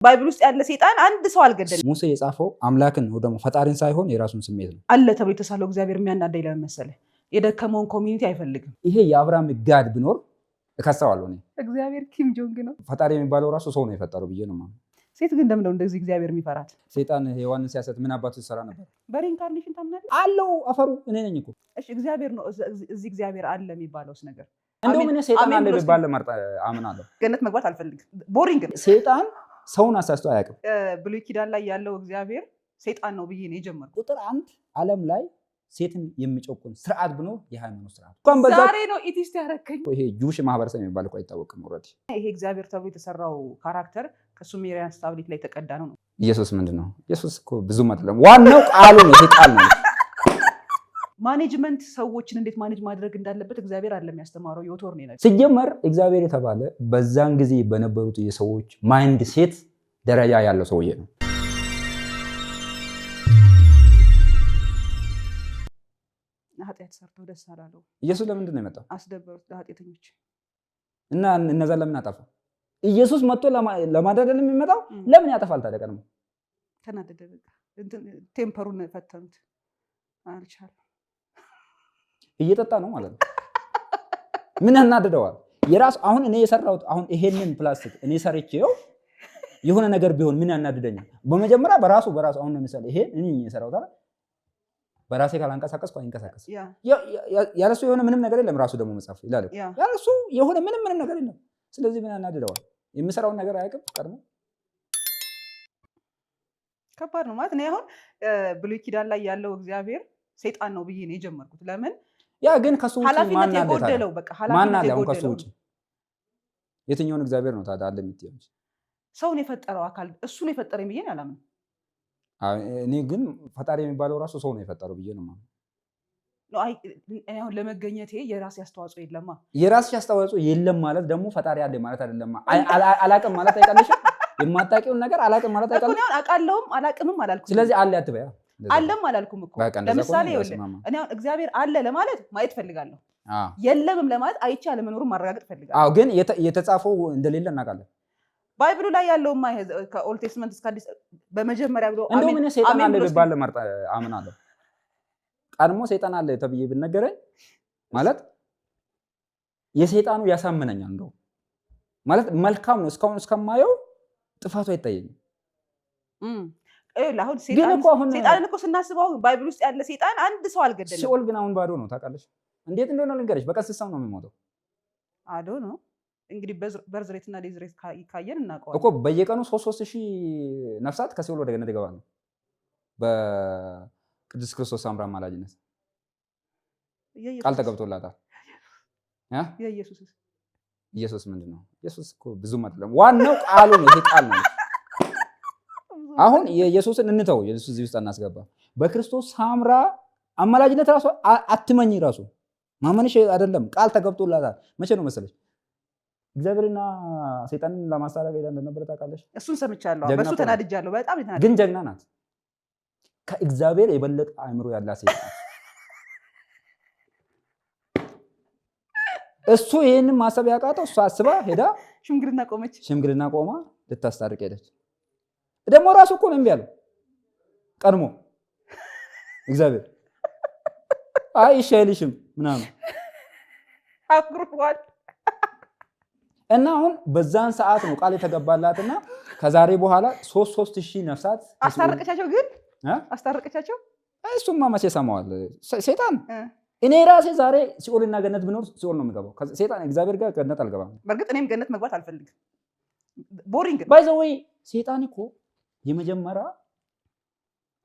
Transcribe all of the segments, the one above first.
ባይብል ውስጥ ያለ ሰይጣን አንድ ሰው አልገደለም። ሙሴ የጻፈው አምላክን ወይ ደግሞ ፈጣሪን ሳይሆን የራሱን ስሜት ነው። አለ ተብሎ የተሳለው እግዚአብሔር የሚያናደኝ ለምን መሰለህ? የደከመውን ኮሚኒቲ አይፈልግም። ይሄ የአብርሃም ጋድ ቢኖር እከሰዋለሁ እኔ። እግዚአብሔር ኪም ጆንግ ነው። ፈጣሪ የሚባለው ራሱ ሰው ነው የፈጠረው ብዬ ነው ማለት። ሴት ግን እንደምንለው እንደዚህ እግዚአብሔር የሚፈራት ሰይጣን ሔዋንን ሲያሰት ምን አባቱ ሰራ ነበር? በሪንካርኔሽን ታምናለህ? አለው አፈሩ እኔ ነኝ እኮ። እሺ እግዚአብሔር ነው እዚህ እግዚአብሔር አለ የሚባለውስ ነገር እንደው ምን ሰይጣን አለ ቢባል ለማርጣ አምናለሁ። ገነት መግባት አልፈልግም። ቦሪንግ ነው። ሰይጣን ሰውን አሳስቶ አያውቅም። ብሉይ ኪዳን ላይ ያለው እግዚአብሔር ሰይጣን ነው ብዬ ነው የጀመርኩት። ቁጥር 1 ዓለም ላይ ሴትን የሚጨቁን ስርዓት ብኖር የሃይማኖት ስርዓት ዛሬ ነው ኢቲስት ያረከኝ። ይሄ ጁሽ ማህበረሰብ የሚባል እኮ አይታወቅም። ኦልሬዲ ይሄ እግዚአብሔር ተብሎ የተሰራው ካራክተር ከሱሜሪያን ስታብሊት ላይ የተቀዳ ነው። ኢየሱስ ምንድነው? ኢየሱስ እኮ ብዙም አይደለም። ዋናው ቃሉ ነው። ይሄ ቃል ነው። ማኔጅመንት ሰዎችን እንዴት ማኔጅ ማድረግ እንዳለበት እግዚአብሔር አይደለም ያስተማረው፣ ዮቶር ነው ነገር። ሲጀመር እግዚአብሔር የተባለ በዛን ጊዜ በነበሩት የሰዎች ማይንድ ሴት ደረጃ ያለው ሰውዬ ነው። ኃጢአት ሰርተው ደስ አላለው። ኢየሱስ ለምንድን ነው የመጣው? አስደበሩት ለኃጢአተኞች እና እነዛ ለምን አጠፋ? ኢየሱስ መጥቶ ለማዳን አይደለም የሚመጣው? ለምን ያጠፋል ታዲያ? ቀድሞ ተናደደ። በቃ ቴምፐሩን ፈተኑት። አልቻለም። እየጠጣ ነው ማለት ነው። ምን ያናደደዋል? የራሱ አሁን እኔ የሰራሁት አሁን ይሄንን ፕላስቲክ እኔ ሰርቼው የሆነ ነገር ቢሆን ምን ያናደደኛል? በመጀመሪያ በራሱ አሁን ለምሳሌ ይሄ እኔ የሰራሁት አይደል? በራሴ ካላንቀሳቀስኩ አይንቀሳቀስ። ያለሱ የሆነ ምንም ነገር የለም። ራሱ ደግሞ መጽሐፍ ይላል ያለሱ የሆነ ምንም ነገር የለም። ስለዚህ ምን ያናደደዋል? የሚሰራውን ነገር አያውቅም ቀድሞ። ከባድ ነው ማለት ነው። አሁን ብሉይ ኪዳን ላይ ያለው እግዚአብሔር ሰይጣን ነው ብዬ ነው የጀመርኩት። ለምን ያ ግን ከሱ ውጪ ማን አለ? የጎደለው በቃ ኃላፊነት የጎደለው ከሱ ውጪ የትኛውን እግዚአብሔር ነው ታዲያ አለ የምትይው? ሰውን የፈጠረው አካል እሱ ነው የፈጠረኝ ብዬ ነው ያላምን። እኔ ግን ፈጣሪ የሚባለው ራሱ ሰው ነው የፈጠረው ብዬ ነው ማለት ነው። አሁን ለመገኘቴ የራሴ አስተዋጽኦ የለማ። የራስሽ አስተዋጽኦ የለም ማለት ደግሞ ፈጣሪ አለ ማለት አይደለም። አላቅም ማለት አይቀልሽም። የማታውቂውን ነገር አላቅም ማለት አይቀልሽም። እኮ አውቃለሁም አላቅምም አላልኩም። ስለዚህ አለ አትበያ። አለም አላልኩም እኮ። ለምሳሌ እኔ አሁን እግዚአብሔር አለ ለማለት ማየት ፈልጋለሁ። የለምም ለማለት አይቼ አለመኖሩን ማረጋገጥ ፈልጋለሁ። ግን የተጻፈው እንደሌለ እናውቃለን። ባይብሉ ላይ ያለው ከኦልድ ቴስትመንት እስከ አዲስ በመጀመሪያ ብሎ እንደው ምን ሰይጣን አለ ቢባል ለማርጣ አምናለሁ። ቀድሞ ሰይጣን አለ ተብዬ ብነገረኝ ማለት የሰይጣኑ ያሳመነኛል። እንደው ማለት መልካም ነው እስካሁን እስከማየው ጥፋቱ አይታየኝም። አሁን ሰይጣንን እኮ ስናስበው ባይብል ውስጥ ያለ ሰይጣን አንድ ሰው አልገደለም። ሲኦል ግን አሁን ባዶ ነው። ታውቃለች እንዴት እንደሆነ ልንገርሽ። በቀስሳው ነው የሚሞተው። አዶ ነው እንግዲህ በርዝ ሬት እና ዴዝ ሬት ካየን እናውቀዋለን እኮ በየቀኑ 3,000 ነፍሳት ከሲኦል ወደ ገነት ይገባሉ በቅዱስ ክርስቶስ አምራ አማላጅነት ቃል ተገብቶላታል። ኢየሱስ ምንድን ነው? ኢየሱስ እኮ ብዙም አይደለም። ዋናው ቃሉ ነው። ይሄ ቃል ነው። አሁን የኢየሱስን እንተው። ኢየሱስ እዚህ ውስጥ እናስገባ። በክርስቶስ ሳምራ አማላጅነት ራሱ አትመኝ። ራሱ ማመንሽ አይደለም። ቃል ተገብቶላታል። መቼ ነው መሰለሽ? እግዚአብሔርና ሰይጣንን ለማስታረቅ ሄዳ እንደነበረ ታውቃለሽ? እሱን ሰምቻለሁ። በሱ ተናድጃለሁ። በጣም ተናድጃለሁ። ግን ጀግና ናት። ከእግዚአብሔር የበለጠ አእምሮ ያላት ሴት ናት። እሱ ይሄንን ማሰብ ያቃተው እሱ አስባ ሄዳ ሽምግልና ቆማ ልታስታርቅ ሄደች። ደግሞ ራሱ እኮ ነው እምቢ ያለው ቀድሞ እግዚአብሔር። አይ እሺ አይልሽም ምናምን አኩርፏል። እና አሁን በዛን ሰዓት ነው ቃል የተገባላትና ከዛሬ በኋላ 3,000 ነፍሳት አስታረቀቻቸው። ግን አስታረቀቻቸው። እሱማ መቼ ሰማዋል ሰይጣን። እኔ ራሴ ዛሬ ሲኦልና ገነት ብኖር ሲኦል ነው የምገባው። ሰይጣን እግዚአብሔር ጋር ገነት አልገባም። በእርግጥ እኔም ገነት መግባት አልፈልግም። ቦሪንግ ባይ ዘ ወይ ሰይጣን እኮ የመጀመሪያ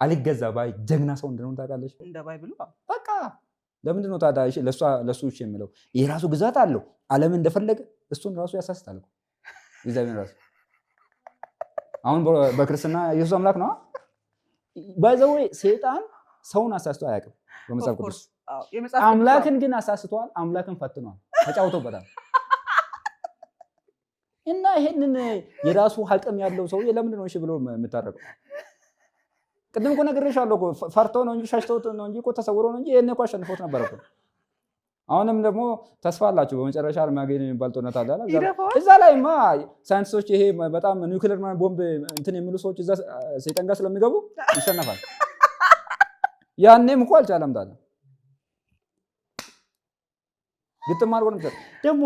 አልገዛ ባይ ጀግና ሰው እንደሆነ ታውቃለሽ? እንደ ባይብሉ በቃ ለምንድን ነው ታዲያ ለሱ እሺ የሚለው? የራሱ ግዛት አለው። ዓለም እንደፈለገ እሱን ራሱ ያሳስታል እኮ እግዚአብሔር ራሱ። አሁን በክርስትና ኢየሱስ አምላክ ነው። ባይ ዘ ወይ ሰይጣን ሰውን አሳስቶ አያውቅም በመጽሐፍ ቅዱስ። አምላክን ግን አሳስተዋል። አምላክን ፈትኗል፣ ተጫውቶበታል። እና ይሄንን የራሱ አቅም ያለው ሰው ለምንድን ነው እሺ ብሎ የምታረቀው? ቅድም እኮ ነግሬሻለሁ እኮ ፈርቶ ነው እንጂ ሸሽቶት ነው እንጂ እኮ ተሰውሮ ነው እንጂ ይሄን እኮ አሸንፎት ነበር እኮ። አሁንም ደግሞ ተስፋ አላቸው በመጨረሻ አርማጌዶን የሚባል ጦርነት አለ። ይደፋዋል። እዛ ላይማ ሳይንቲስቶች ይሄ በጣም ኒውክሌር ቦምብ እንትን የሚሉ ሰዎች እዛ ሰይጣን ጋር ስለሚገቡ ይሸነፋል። ያኔም እኮ አልቻለም ታዲያ ግጥም አድርጎ ነው ደግሞ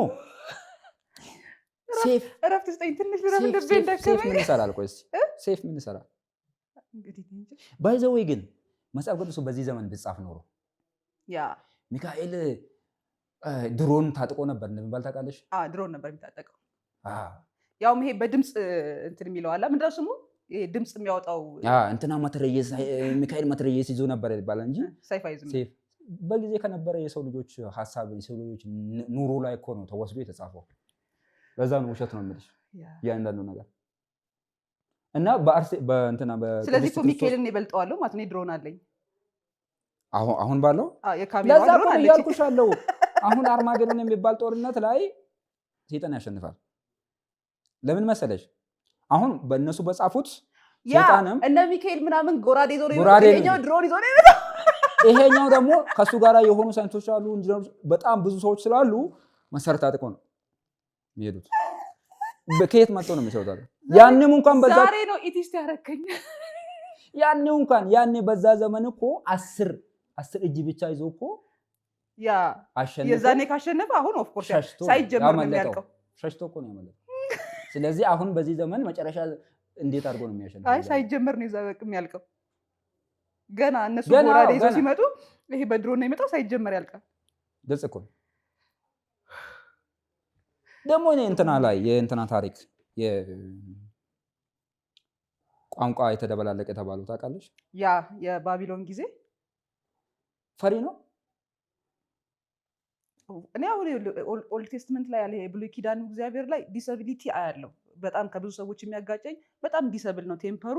ሴፍ እረፍት ስጠኝ ትንሽ ልረፍ ልቤ እንደከመኝ ሴፍ ምን ይሰራል? ቆይ ሴፍ ምን ይሰራል? ባይ ዘ ወይ ግን መጽሐፍ ቅዱስ በዚህ ዘመን ቢጻፍ ኖሮ ያ ሚካኤል ድሮን ታጥቆ ነበር እንደሚባል ታውቃለሽ? ድሮን ነበር የሚታጠቀው። ያውም ይሄ በድምፅ እንትን የሚለው አለ ምንድነው ስሙ? ይሄ ድምፅ የሚያወጣው እንትና መትረየስ ሚካኤል መትረየስ ይዞ ነበር ይባላል እንጂ ሰይፍ አይዝም። ሴፍ በጊዜ ከነበረ የሰው ልጆች ሐሳብ የሰው ልጆች ኑሮ ላይ እኮ ነው ተወስዶ የተጻፈው። ለዛ ነው ውሸት ነው የምልሽ ያንዳንዱ ነገር እና በእንትና ስለዚህ እኮ ሚካኤልን ይበልጠዋለሁ ማለት ነው። ድሮን አለኝ አሁን ባለው የካሜራ ድሮን አለኝ ያልኩሽ አለው። አሁን አርማጌዶን የሚባል ጦርነት ላይ ሰይጣን ያሸንፋል። ለምን መሰለሽ? አሁን በእነሱ በጻፉት ሰይጣንም እነ ሚካኤል ምናምን ጎራዴ ዞር ይሄኛው ድሮን ይዞ ነው የሚመጣው። ይሄኛው ደግሞ ከሱ ጋር የሆኑ ሳይንቲስቶች አሉ፣ ኢንጂነሮች በጣም ብዙ ሰዎች ስላሉ መሰረት አጥቆ ነው የሚሄዱት። ከየት መጥቶ ነው የሚሰውታው? ያንንም እንኳን በዛ ዛሬ ነው ኢቲስት ያረከኝ። ያንንም እንኳን ያኔ በዛ ዘመን እኮ 10 እጅ ብቻ ይዞ እኮ ያ አሸነፈ። የዛኔ ካሸነፈ አሁን ኦፍ ኮርስ ሳይጀመር ነው የሚያልቀው። ሸሽቶ እኮ ነው ያመለጠው። ስለዚህ አሁን በዚህ ዘመን መጨረሻ እንዴት አድርጎ ነው የሚያሸንፈው? አይ ሳይጀመር ነው ይዛበቅ የሚያልቀው። ገና እነሱ ጎራዴ ይዘው ሲመጡ ይሄ በድሮን ነው የሚመጣው፣ ሳይጀመር ያልቃል። ግልጽ እኮ ነው። ደግሞ እኔ እንትና ላይ የእንትና ታሪክ ቋንቋ የተደበላለቀ የተባለው ታውቃለሽ? ያ የባቢሎን ጊዜ ፈሪ ነው። እኔ አሁን ኦልድ ቴስትመንት ላይ ያለ የብሉይ ኪዳኑ እግዚአብሔር ላይ ዲሰቢሊቲ አያለው። በጣም ከብዙ ሰዎች የሚያጋጨኝ በጣም ዲሰብል ነው ቴምፐሩ።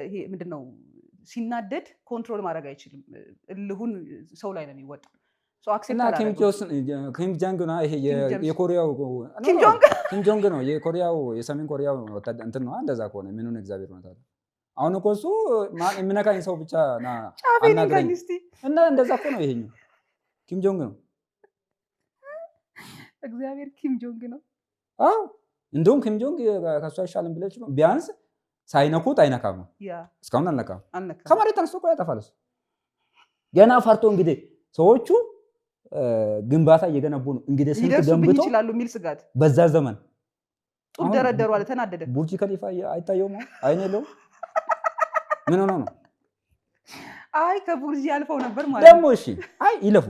ይሄ ምንድነው ሲናደድ ኮንትሮል ማድረግ አይችልም። እልሁን ሰው ላይ ነው የሚወጣው። ኪም ጆንግ ነው ይሄ የኮሪያው ኪም ጆንግ ነው የኮሪያው የሰሜን ኮሪያው እንትን ነው። እንደዛ ከሆነ ምኑን እግዚአብሔር ነው ታዲያ? አሁን እኮ እሱ የሚነካኝ ሰው ብቻ አናግረኝ እና እንደዛ እኮ ነው። ይሄኛው ኪም ጆንግ ነው። እግዚአብሔር ኪም ጆንግ ነው። አዎ እንደውም ኪም ጆንግ ከሱ አይሻልም ብለሽ ቢያንስ ሳይነኩት አይነካም ነው። እስካሁን አልነካም። ከመሬት ተነስቶ እኮ ያጠፋል። ገና ፈርቶ እንግዲህ ሰዎቹ ግንባታ እየገነቡ ነው። እንግዲህ ስንት ገንብቶ ይችላሉ የሚል ስጋት በዛ ዘመን ጡብ ደረደሩ አለ። ተናደደ። ቡርጅ ከሊፋ አይታየውም? አይኔ የለውም? ምን ሆኖ ነው? አይ ከቡርጅ ያልፈው ነበር ማለት ደግሞ። እሺ አይ ይለፉ።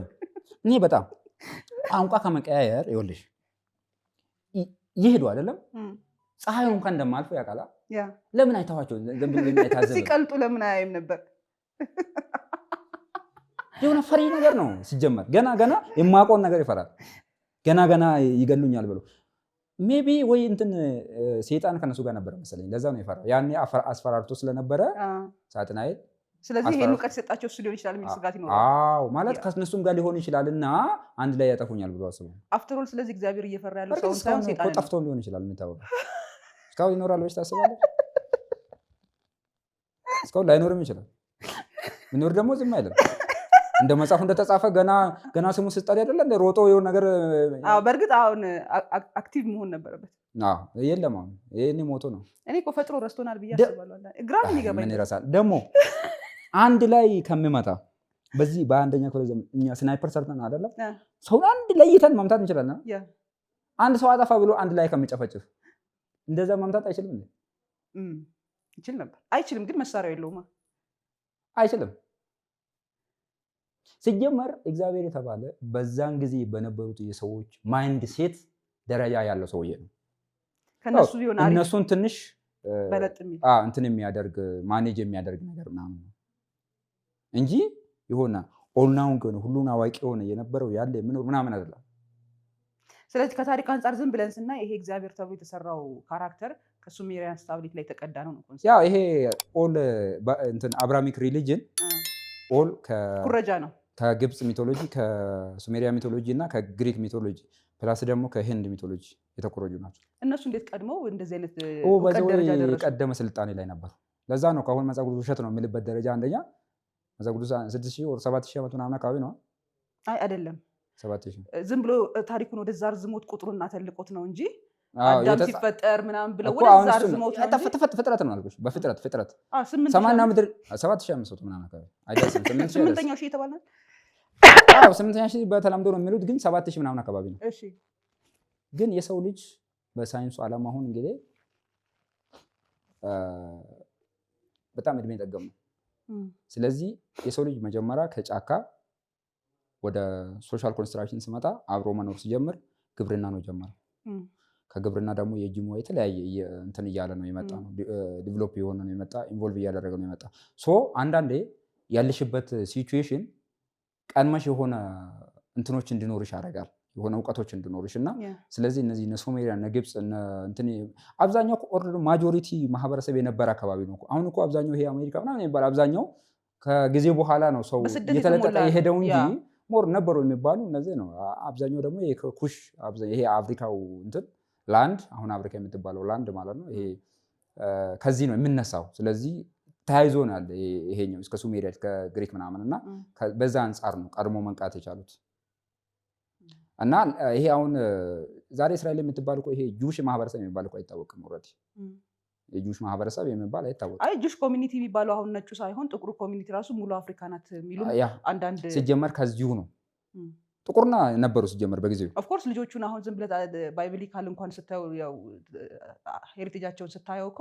እኔ በጣም ቋንቋ ከመቀያየር ይኸውልሽ ይሄዱ አይደለም ፀሐዩ እንኳን እንደማልፎ ያውቃል። ለምን አይተዋቸው? ሲቀልጡ ለምን አያይም ነበር? የሆነ ፈሪ ነገር ነው ሲጀመር። ገና የማውቀውን ነገር ይፈራል። ገና ይገሉኛል ብሎ ሜቢ ወይ እንትን ሰይጣን ከነሱ ጋር ነበር መሰለኝ። ለዛ ነው የፈራው። ያኔ አስፈራርቶ ስለነበረ ሳጥናኤል። ስለዚህ ይሄን እውቀት ሰጣቸው እሱ ሊሆን ይችላል የሚል ስጋት ይኖራል። አዎ ማለት ከነሱም ጋር ሊሆን ይችላልና አንድ ላይ ያጠፉኛል ብሎ አስቡ። አፍተር ኦል ስለዚህ እግዚአብሔር እየፈራ ያለው ሰውን ሳይሆን ሰይጣን ነው። ጠፍቶ ሊሆን ይችላል የሚታወቀው። እስካሁን ይኖራል ወይስ ታስባለህ? እስካሁን ላይኖርም ይችላል። ቢኖር ደግሞ ዝም አይልም። እንደ መጽሐፉ እንደተጻፈ ገና ስሙ ስጠሪ አይደለ እንደ ሮጦ የሆነ ነገር። በእርግጥ አሁን አክቲቭ መሆን ነበረበት። የለም አሁን ይሄኔ ሞቶ ነው። እኔ እኮ ፈጥሮ ረስቶናል ብዬ አስባለሁ። ግራም ይገባኝ። ምን ይረሳል ደግሞ አንድ ላይ ከሚመታ በዚህ በአንደኛ ክፍለ ዘመን እኛ ስናይፐር ሰርተን አይደለም ሰውን አንድ ለይተን መምታት እንችላለን። አንድ ሰው አጠፋ ብሎ አንድ ላይ ከሚጨፈጭፍ እንደዛ መምታት አይችልም እንዴ? ይችል ነበር። አይችልም ግን መሳሪያው የለውም። አይችልም። ሲጀመር እግዚአብሔር የተባለ በዛን ጊዜ በነበሩት የሰዎች ማይንድ ሴት ደረጃ ያለው ሰውዬ ነው። ከነሱ ቢሆን አሪፍ እነሱን ትንሽ በለጥሚ እንትን የሚያደርግ ማኔጅ የሚያደርግ ነገር ምናምን ነው እንጂ የሆነ ኦልናውን ግን ሁሉን አዋቂ ሆነ የነበረው ያለ ምናምን አይደለም። ስለዚህ ከታሪክ አንጻር ዝም ብለን ስናይ ይሄ እግዚአብሔር ተብሎ የተሰራው ካራክተር ከሱሜሪያን ስታብሊት ላይ ተቀዳ ነው። ያው ይሄ ኦል እንትን አብራሚክ ሪሊጅን ኦል ኩረጃ ነው። ከግብጽ ሚቶሎጂ፣ ከሱሜሪያ ሚቶሎጂ እና ከግሪክ ሚቶሎጂ ፕላስ ደግሞ ከህንድ ሚቶሎጂ የተኮረጁ ናቸው። እነሱ እንዴት ቀድመው እንደዚህ አይነት የቀደመ ስልጣኔ ላይ ነበሩ። ለዛ ነው ከአሁን መጽሐፍ ቅዱስ ውሸት ነው የሚልበት ደረጃ አንደኛ መጽሐፍ ቅዱስ 6000 ወር 7000 ዓመት ምናምን አካባቢ ነው። አይ አይደለም ዝም ብሎ ታሪኩን ወደዛ አርዝሞት ቁጥሩና ተልቆት ነው እንጂ አዳም ሲፈጠር ምናምን ብለው ወደዛ አርዝሞት ነው። ፍጥረት ነው አልኩሽ። በፍጥረት ሰማይና ምድር 7500 ምናምን አካባቢ አይደርስም። 8ኛው ሺህ የተባለ 8ኛ ሺህ በተለምዶ ነው የሚሉት፣ ግን 7000 ምናምን አካባቢ ነው። እሺ ግን የሰው ልጅ በሳይንሱ ዓለም አሁን እንግዲህ በጣም እድሜ ጠገም ነው። ስለዚህ የሰው ልጅ መጀመሪያ ከጫካ ወደ ሶሻል ኮንስትራክሽን ሲመጣ አብሮ መኖር ሲጀምር ግብርና ነው ጀመረ። ከግብርና ደግሞ የእጅ ሙያ የተለያየ እንትን እያለ ነው የመጣ ነው። ዲቨሎፕ የሆነ ነው የመጣ፣ ኢንቮልቭ እያደረገ ነው የመጣ። ሶ አንዳንዴ ያለሽበት ሲቹዌሽን ቀድመሽ የሆነ እንትኖች እንዲኖርሽ ያደርጋል፣ የሆነ እውቀቶች እንዲኖርሽ እና ስለዚህ እነዚህ እነ ሶማሊያ እነ ግብፅ እንትን አብዛኛው ኦርደር ማጆሪቲ ማህበረሰብ የነበረ አካባቢ ነው። አሁን እኮ አብዛኛው ይሄ አሜሪካ ምናምን የሚባል አብዛኛው ከጊዜ በኋላ ነው ሰው እየተለጠጠ የሄደው እንጂ ሞር ነበሩ የሚባሉ እነዚህ ነው። አብዛኛው ደግሞ ኩሽ ይሄ አፍሪካው እንትን ላንድ አሁን አፍሪካ የምትባለው ላንድ ማለት ነው። ይሄ ከዚህ ነው የምነሳው። ስለዚህ ተያይዞ ነው ያለ ይሄኛው እስከ ሱሜሪያ እስከ ግሪክ ምናምን እና በዛ አንጻር ነው ቀድሞ መንቃት የቻሉት። እና ይሄ አሁን ዛሬ እስራኤል የምትባል እኮ ይሄ ጁሽ ማህበረሰብ የሚባል እኮ አይታወቅም። ኦልሬዲ የጁሽ ማህበረሰብ የሚባል አይታወቅም። አይ ጁሽ ኮሚኒቲ የሚባለው አሁን ነጩ ሳይሆን ጥቁሩ ኮሚኒቲ ራሱ ሙሉ አፍሪካ ናት የሚሉ አንዳንድ ሲጀመር ከዚሁ ነው። ጥቁርና ነበሩ ሲጀመር በጊዜው ኦፍ ኮርስ ልጆቹን አሁን ዝም ብለህ ባይብሊካል እንኳን ስታየው ያው ሄሪቴጃቸውን ስታየው እኮ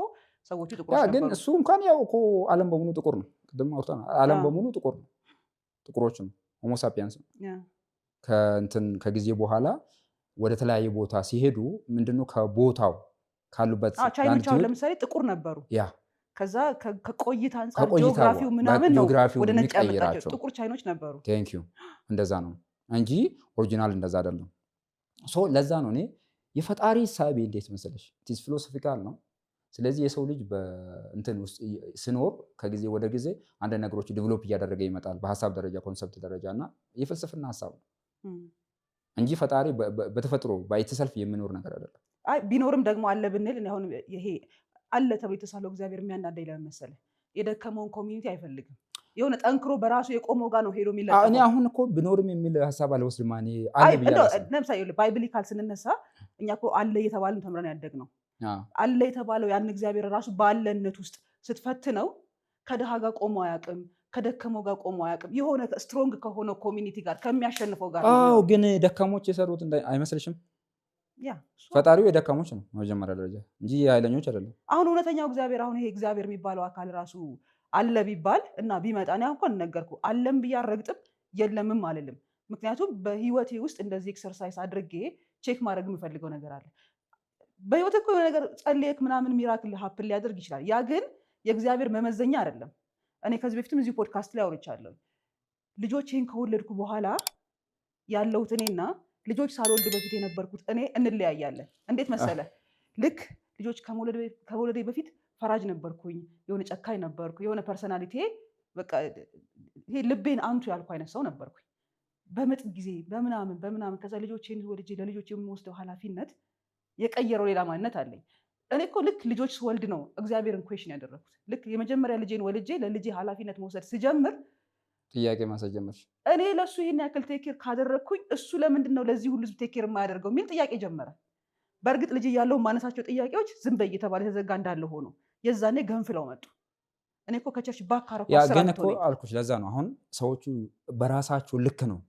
ሰዎቹ ጥቁሮች ነበሩ። ግን እሱ እንኳን ያው እኮ ዓለም በሙሉ ጥቁር ነው። ቅድም አውርተናል። ዓለም በሙሉ ጥቁር ነው። ጥቁሮች ነው። ሆሞ ሳፒያንስ ነው። ከጊዜ በኋላ ወደ ተለያየ ቦታ ሲሄዱ ምንድነው ከቦታው ካሉበት ቻይኖች አሁን ለምሳሌ ጥቁር ነበሩ። ከዛ ከቆይታ አንፃር ጂኦግራፊው ምናምን ነው ወደ ነጭ ያመጣቸው። ጥቁር ቻይኖች ነበሩ። ቴንክ ዩ። እንደዛ ነው እንጂ ኦሪጂናል እንደዛ አይደለም። ሶ ለዛ ነው እኔ የፈጣሪ ሳቢ እንዴት መሰለሽ ኢትስ ፊሎሶፊካል ነው። ስለዚህ የሰው ልጅ በእንትን ውስጥ ሲኖር ከጊዜ ወደ ጊዜ አንድ ነገሮች ዲቨሎፕ እያደረገ ይመጣል በሀሳብ ደረጃ ኮንሰፕት ደረጃ እና የፍልስፍና ሀሳብ ነው እንጂ ፈጣሪ በተፈጥሮ ባይተሰልፍ የሚኖር ነገር አይደለም። አይ ቢኖርም ደግሞ አለ ብንል እኔ አሁን ይሄ አለ ተብሎ የተሳለው እግዚአብሔር የሚያናደኝ ለምን መሰለህ? የደከመውን ኮሚኒቲ አይፈልግም። የሆነ ጠንክሮ በራሱ የቆመው ጋር ነው ሄዶ የሚለቀቀው። እኔ አሁን እኮ ቢኖርም የሚል ሀሳብ አልወስድም። እኔ አለ ብያለሁ። ለምሳሌ ባይብሊካል ስንነሳ እኛ እኮ አለ እየተባልን ተምረን ያደግነው አለ የተባለው ያን እግዚአብሔር ራሱ ባለነት ውስጥ ስትፈትነው ከድሃ ጋር ቆሞ አያውቅም፣ ከደከመው ጋር ቆሞ አያውቅም። የሆነ ስትሮንግ ከሆነው ኮሚኒቲ ጋር ከሚያሸንፈው ጋር ነው። ግን ደካሞች የሰሩት አይመስልሽም? ፈጣሪው የደካሞች ነው መጀመሪያ ደረጃ እንጂ የኃይለኞች አይደለም። አሁን እውነተኛው እግዚአብሔር አሁን ይሄ እግዚአብሔር የሚባለው አካል ራሱ አለ ቢባል እና ቢመጣ እኔ እንኳን ነገርኩህ አለም ብዬ አልረግጥም የለምም አልልም። ምክንያቱም በህይወቴ ውስጥ እንደዚህ ኤክሰርሳይዝ አድርጌ ቼክ ማድረግ የምፈልገው ነገር አለ። በህይወት እኮ የሆነ ነገር ጸልየክ ምናምን ሚራክል ሀፕን ሊያደርግ ይችላል። ያ ግን የእግዚአብሔር መመዘኛ አይደለም። እኔ ከዚህ በፊትም እዚህ ፖድካስት ላይ አውርቻለሁ። ልጆቼን ከወለድኩ በኋላ ያለሁት እኔና ልጆች ሳልወልድ በፊት የነበርኩት እኔ እንለያያለን። እንዴት መሰለ? ልክ ልጆች ከመውለዴ በፊት ፈራጅ ነበርኩኝ፣ የሆነ ጨካኝ ነበርኩ፣ የሆነ ፐርሰናሊቲ በቃ ይሄ ልቤን አንቱ ያልኩ አይነት ሰው ነበርኩኝ። በምጥ ጊዜ በምናምን ከዛ ልጆቼን ወልጄ ለልጆች የሚወስደው ኃላፊነት የቀየረው ሌላ ማንነት አለኝ። እኔ እኮ ልክ ልጆች ስወልድ ነው እግዚአብሔርን ኩዌሽን ያደረኩት። ልክ የመጀመሪያ ልጄን ወልጄ ለልጄ ኃላፊነት መውሰድ ስጀምር ጥያቄ ማንሳት ጀመርሽ። እኔ ለእሱ ይህን ያክል ቴኬር ካደረግኩኝ እሱ ለምንድን ነው ለዚህ ሁሉ ቴኬር የማያደርገው የሚል ጥያቄ ጀመረ። በእርግጥ ልጅ እያለሁ ማነሳቸው ጥያቄዎች ዝም በይ እየተባለ የተዘጋ እንዳለ ሆኖ የዛኔ ገንፍለው መጡ። እኔ እኮ ከቸርች ባካረኩ ግን እኮ አልኩሽ። ለዛ ነው አሁን ሰዎቹ በራሳቸው ልክ ነው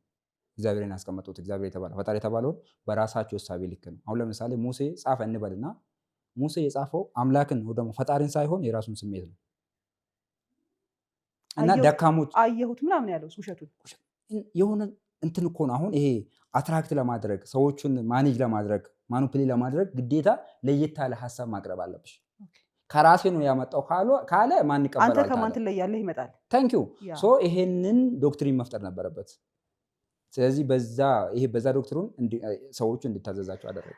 እግዚአብሔርን ያስቀመጡት። እግዚአብሔር የተባለው ፈጣሪ የተባለውን በራሳቸው እሳቤ ልክ ነው። አሁን ለምሳሌ ሙሴ ጻፈ እንበልና ሙሴ የጻፈው አምላክን ወይ ደግሞ ፈጣሪን ሳይሆን የራሱን ስሜት ነው እና ደካሞች አየሁት ምናምን ያለው ውሸቱን የሆነ እንትን እኮ ነው። አሁን ይሄ አትራክት ለማድረግ ሰዎቹን ማኔጅ ለማድረግ ማኑፕሌት ለማድረግ ግዴታ ለየት ያለ ሀሳብ ማቅረብ አለብሽ። ከራሴ ነው ያመጣው ካለ ማን ይቀበላል? አንተ ከማን ትለያለህ ይመጣል። ታንክ ዩ ሶ ይሄንን ዶክትሪን መፍጠር ነበረበት። ስለዚህ በዛ ዶክትሪን ሰዎቹ እንዲታዘዛቸው አደረገ።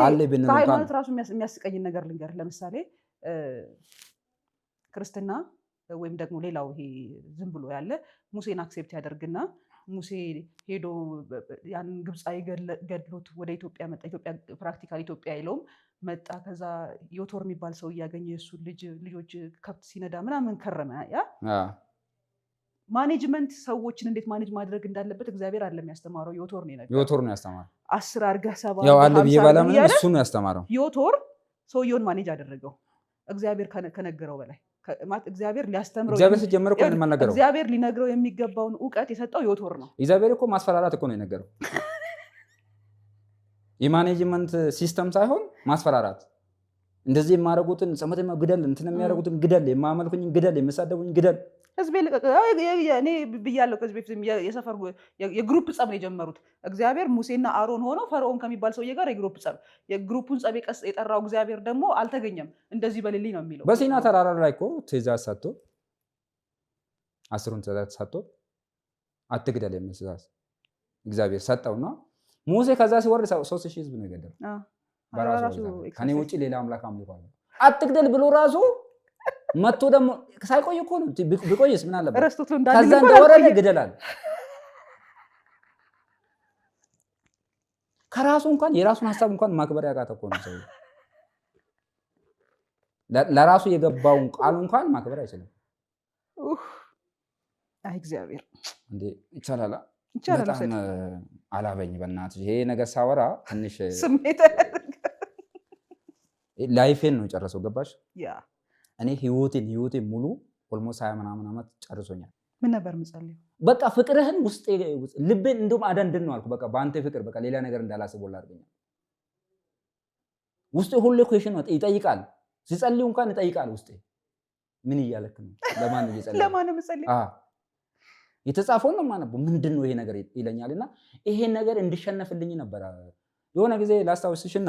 አለ ብንል ሃይማኖት ራሱ የሚያስቀኝ ነገር ልንገር። ለምሳሌ ክርስትና ወይም ደግሞ ሌላው ይሄ ዝም ብሎ ያለ ሙሴን አክሴፕት ያደርግና ሙሴ ሄዶ ያን ግብፃዊ ገድሎት ወደ ኢትዮጵያ መጣ። ኢትዮጵያ ፕራክቲካል ኢትዮጵያ አይለውም መጣ። ከዛ ዮቶር የሚባል ሰው እያገኘ የእሱን ልጆች ከብት ሲነዳ ምናምን ከረመ። ያ ማኔጅመንት ሰዎችን እንዴት ማኔጅ ማድረግ እንዳለበት እግዚአብሔር አይደለም ያስተማረው፣ ዮቶር ነው የነገረው። ዮቶር ነው ያስተማረው። 10 አድርገህ 7 ያው አለ ብዬ ባላምን እሱ ነው ያስተማረው። ዮቶር ሰውየውን ማኔጅ አደረገው እግዚአብሔር ከነገረው በላይ እግዚአብሔር ሊያስተምረው እግዚአብሔር ሲጀመር እኮ ምን ነገረው? እግዚአብሔር ሊነግረው የሚገባውን ዕውቀት የሰጠው ዮቶር ነው። እግዚአብሔር እኮ ማስፈራራት እኮ ነው የነገረው። የማኔጅመንት ሲስተም ሳይሆን ማስፈራራት። እንደዚህ የማደርጉትን ሰመተ ግደል፣ እንትን የሚያደርጉትን ግደል፣ የማመልኩኝን ግደል፣ የምሳደቡኝ ግደል። ህዝቤ እኔ ብያለሁ ከዚህ በፊት የሰፈር የግሩፕ ጸብ ነው የጀመሩት። እግዚአብሔር ሙሴና አሮን ሆነው ፈርዖን ከሚባል ሰውዬ ጋር የግሩፑን ጸብ የጠራው እግዚአብሔር ደግሞ አልተገኘም። እንደዚህ በልልኝ ነው የሚለው። በሲና ተራራ ላይ እኮ ትእዛዝ ሰጥቶ 10ን ትእዛዝ ሰጥቶ አትግደል የሚል ትእዛዝ እግዚአብሔር ሰጠውና ሙሴ ከዛ ሲወርድ 3000 ህዝብ ነው የገደለው። በራሱ ከኔ ውጪ ሌላ አምላክ አምልኳል አትግደል ብሎ ራሱ መጥቶ ደግሞ ሳይቆይ እኮ ነው። ቢቆይስ ምን አለበት? ከዛ እንደወረደ ግደላል። ከራሱ እንኳን የራሱን ሐሳብ እንኳን ማክበር ያቃተ እኮ ነው ሰው። ለራሱ የገባውን ቃል እንኳን ማክበር አይችልም። አይ እግዚአብሔር እንዴ ይቻላል። በጣም አላበኝ በእናትህ ይሄ ነገር ሳወራ ትንሽ ስሜት ላይፌን ነው የጨረሰው። ገባሽ? ያ እኔ ህይወቴን ሙሉ ኦልሞስት 20 ምናምን ዓመት ጨርሶኛል። ምን ነበር የምጸልየው? በቃ ፍቅርህን ውስጥ ልቤን እንደውም አደንድን ነው አልኩ። በቃ በአንተ ፍቅር በቃ ሌላ ነገር እንዳላስበው አድርገኛል። ውስጤ ሁሌ ኩዌሽን ነው ይጠይቃል። ሲጸልዩ እንኳን ይጠይቃል ውስጤ ምን እያለክ ነው? ለማን እየጸለይክ? ለማን ነው የምጸልየው? የተጻፈውን ነው የማነበው። ምንድን ነው ይሄ ነገር ይለኛልና ይሄን ነገር እንድሸነፍልኝ ነበር። የሆነ ጊዜ ላስታውስሽና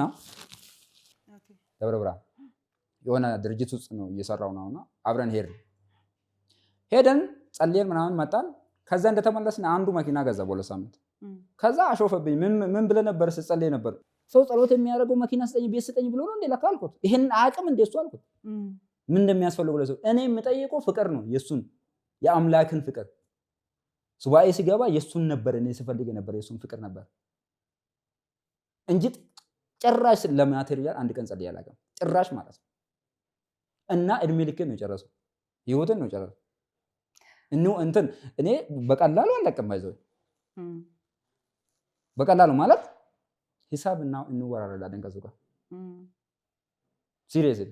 ደብረ ብርሃን የሆነ ድርጅት ውስጥ ነው እየሰራው ነውና አብረን ሄደን ጸልየን ምናምን መጣን። ከዛ እንደተመለስን አንዱ መኪና ገዛ በሁለት ሳምንት። ከዛ አሾፈብኝ። ምን ብለህ ነበር ስትጸልይ ነበር? ሰው ጸሎት የሚያደርገው መኪና ስጠኝ ቤት ስጠኝ ብሎ ነው እንዴ ለካ አልኩት። ይሄን አቅም እንደሱ አልኩት። ምን እንደሚያስፈልገው ለሰው እኔ የምጠይቀው ፍቅር ነው፣ የሱን የአምላክን ፍቅር። ሱባኤ ሲገባ የሱን ነበር እኔ ስፈልግ ነበር፣ የሱን ፍቅር ነበር እንጂ ጭራሽ ለማቴሪያል አንድ ቀን ጸልዬ አላውቅም። ጭራሽ ማለት ነው። እና እድሜ ልኬን ነው የጨረሰው፣ ህይወትን ነው የጨረሰው። እኔ በቀላሉ አለቅም። አይዞህ በቀላሉ ማለት ሂሳብ እንወራረዳለን ከሱ ጋር ሲሪየስሊ።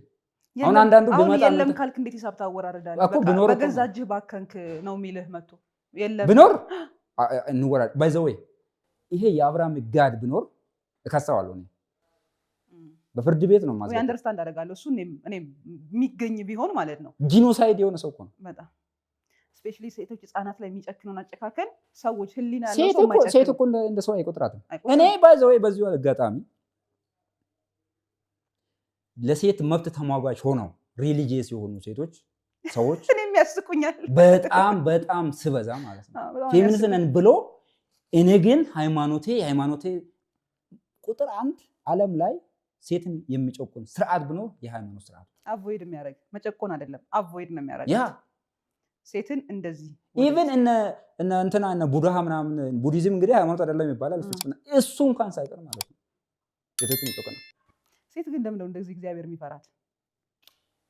አሁን አንዳንዱ ቢመጣ የለም ካልክ እንዴት ሂሳብ ታወራረዳለህ? በገዛ እጅህ ባከንክ ነው የሚልህ መጥቶ የለም ብኖር እንወራረድ ባይዘው። ይሄ የአብርሃም ጋድ ብኖር እከሳዋለሁ እኔ በፍርድ ቤት ነው ማለት ነው። አንደርስታንድ አደርጋለሁ። እሱ እኔ የሚገኝ ቢሆን ማለት ነው። ጂኖሳይድ የሆነ ሰው እኮ ነው በጣም ስፔሻሊ ሴቶች ህፃናት ላይ የሚጨክነውን አጨካከን ሰዎች ህሊና ያለው ሰው ማይጨክን ሴት እኮ እንደ ሰው አይቆጥራትም። እኔ ባይዘው በዚሁ አጋጣሚ ለሴት መብት ተሟጋች ሆነው ሪሊጂየስ የሆኑ ሰዎች እኔም ያስቁኛል በጣም ስበዛ ማለት ነው። ፌሚኒስት ነን ብሎ እኔ ግን ሃይማኖቴ ቁጥር 1 ዓለም ላይ ሴትን የሚጨቁን ስርዓት ብኖር የሃይማኖት ስርዓት አቮይድ የሚያደርግ መጨቆን አይደለም፣ አቮይድ ነው የሚያደርግ ያ ሴትን እንደዚህ ኢቭን እነ ቡድሃ ምናምን ቡዲዝም እንግዲህ ሃይማኖት አይደለም ይባላል። እሱ እንኳን ሳይቀር ማለት ነው ሴቶችን ይጨቁናል። ሴት ግን እንደምለው እንደዚህ እግዚአብሔር የሚፈራት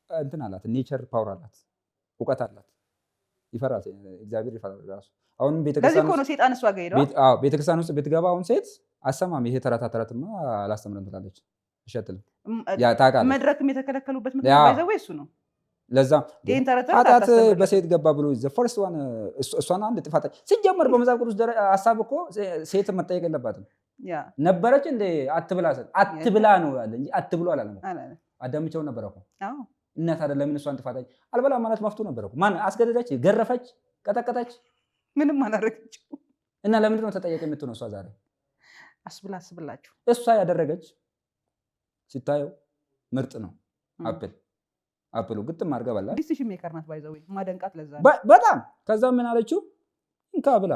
እንትን አላት፣ ኔቸር ፓወር አላት፣ እውቀት አላት፣ ይፈራል። እግዚአብሔር ይፈራል ራሱ። አሁን ቤተክርስቲያን ነው ሴጣን እሷ ጋር ሄደው ቤተክርስቲያን ውስጥ ብትገባ አሁን ሴት አሰማም ይሄ ተረታማ አላስተምረም ትላለች። እሸትልም ያ ታውቃለህ። መድረክም የተከለከሉበት ምክንያት ባይዘው እሱ ነው። ለዛ ኃጢአት በሴት ገባ ብሎ ፈርስት ዋን እሷን አንድ ጥፋት ሲጀመር በመጽሐፍ ቅዱስ ሀሳብ እኮ ሴት መጠየቅ የለባትም ነበረች እንደ አትብላ ነው ያለ እንጂ አትብሎ አላለም። አዳምቻው ነበር እኮ እናት አይደለም። ለምን እሷን ጥፋት አልበላ ማለት መፍቱ ነበር እኮ። ማን አስገደደች? ገረፈች? ቀጠቀጠች? ምንም አላደረገች። እና ለምንድን ነው ተጠያቂ የምትሆነው? እሷ ዛሬ አስብላችሁ እሷ ያደረገች ሲታየው ምርጥ ነው። አፕሉ ግጥም አድርጋ በላ። ዲሲሽን ሜከር ናት ባይዘው ማደንቃት ለዛ በጣም ከዛ ምን አለችው? እንካ ብላ፣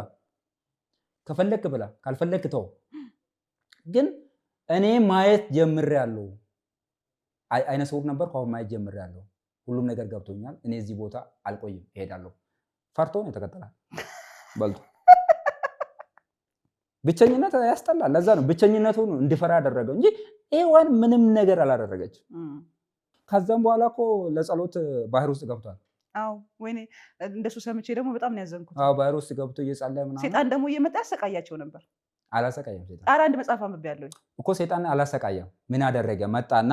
ከፈለክ ብላ፣ ካልፈለክ ተው። ግን እኔ ማየት ጀምሬያለሁ። አይነ ስውር ነበርኩ፣ አሁን ማየት ጀምሬያለሁ። ሁሉም ነገር ገብቶኛል። እኔ እዚህ ቦታ አልቆይም፣ እሄዳለሁ። ፈርቶ ነው የተከተላት በልቶ። ብቸኝነት ያስጠላል። ለዛ ነው ብቸኝነቱን እንዲፈራ ያደረገው እንጂ ኤዋን ምንም ነገር አላደረገች። ከዛም በኋላ እኮ ለጸሎት ባህር ውስጥ ገብቷል። አዎ ወይኔ እንደሱ ሰምቼ ደግሞ በጣም ነው ያዘንኩት። አዎ ባህር ውስጥ ገብቶ እየጸለየ ምናምን ሴጣን ደግሞ እየመጣ ያሰቃያቸው ነበር። አላሰቃየም ሴጣን ኧረ አንድ መጽሐፍ አንብቤያለሁ እኮ ሴጣን አላሰቃየም። ምን አደረገ? መጣና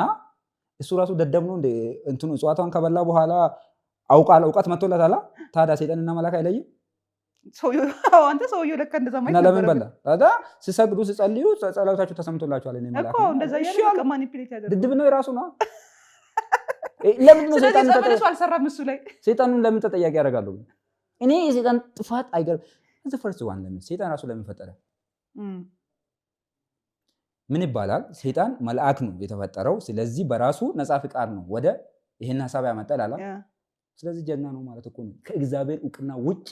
እሱ ራሱ ደደብ ነው እንደ እንትኑ እጽዋቷን ከበላ በኋላ እውቀት መጥቶለታል። ታዲያ ሴጣንና መልአክ አይለይም? አንተ ሰውዬው ለካ እንደዛ ማለት እና ለምን በላ? ታዲያ ሲሰግዱ ሲጸልዩ ጸሎታቸው ተሰምቶላቸዋል። እኔ መልአክ እኮ እንደዛ ያለ ማኒፑሌት ያደርጋል። ድድብ ነው የራሱ ነው። ለምን ነው ሴጣን ተጠያቂ አልሰራም እሱ ላይ? ሴጣኑን ለምን ተጠያቂ ያደርጋሉ? እኔ የሴጣን ጥፋት አይገርም። እዚህ ፈርስ ዋን ለምን ሴጣን ራሱ ለምን ፈጠረ? ምን ይባላል? ሴጣን መልአክ ነው የተፈጠረው። ስለዚህ በራሱ ነፃ ፍቃድ ነው ወደ ይሄን ሐሳብ ያመጣል አላ። ስለዚህ ጀግና ነው ማለት እኮ ነው። ከእግዚአብሔር እውቅና ውጪ